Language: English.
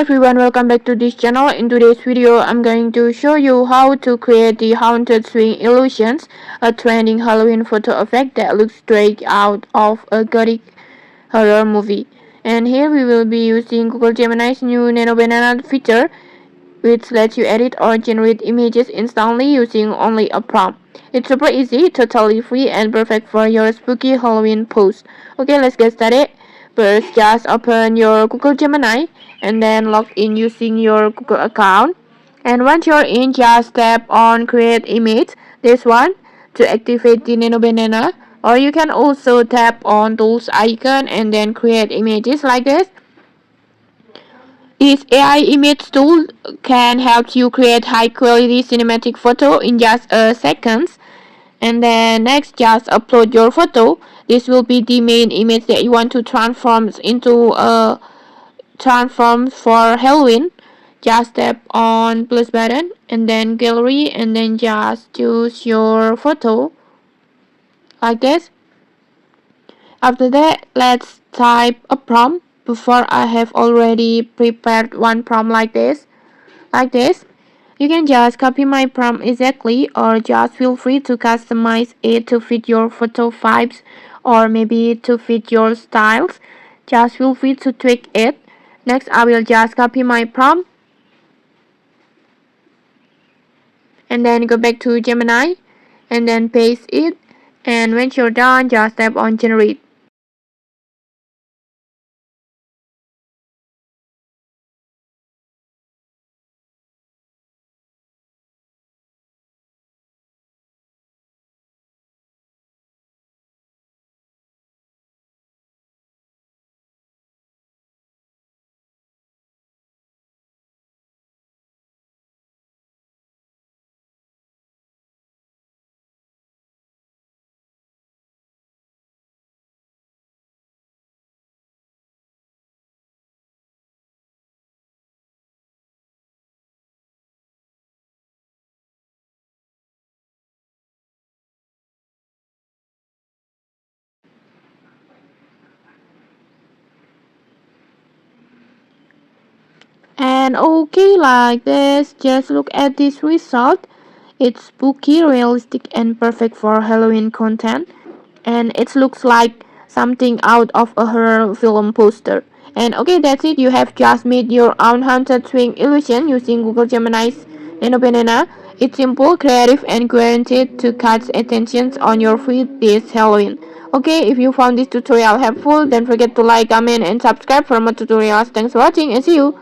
everyone, welcome back to this channel. In today's video, I'm going to show you how to create the haunted swing illusions, a trending Halloween photo effect that looks straight out of a gothic horror movie. And here we will be using Google Gemini's new Nano Banana feature, which lets you edit or generate images instantly using only a prompt. It's super easy, totally free, and perfect for your spooky Halloween post. Okay, let's get started. First, just open your Google Gemini and then log in using your Google account. And once you're in, just tap on Create Image, this one, to activate the Nano Banana. Or you can also tap on Tools icon and then create images like this. This AI image tool can help you create high quality cinematic photo in just a second. And then next, just upload your photo. This will be the main image that you want to transform into a transform for Halloween. Just tap on plus button and then gallery and then just choose your photo like this. After that, let's type a prompt. Before, I have already prepared one prompt like this. You can just copy my prompt exactly or just feel free to customize it to fit your photo vibes or maybe to fit your styles. Just feel free to tweak it. Next, I will just copy my prompt and then go back to Gemini and then paste it. And when you're done, just tap on generate. And okay, like this, just look at this result. It's spooky, realistic, and perfect for Halloween content. And it looks like something out of a horror film poster. And okay, that's it. You have just made your own haunted swing illusion using Google Gemini's Nano Banana. It's simple, creative, and guaranteed to catch attention on your feed this Halloween. Okay, if you found this tutorial helpful, don't forget to like, comment, and subscribe for more tutorials. Thanks for watching and see you.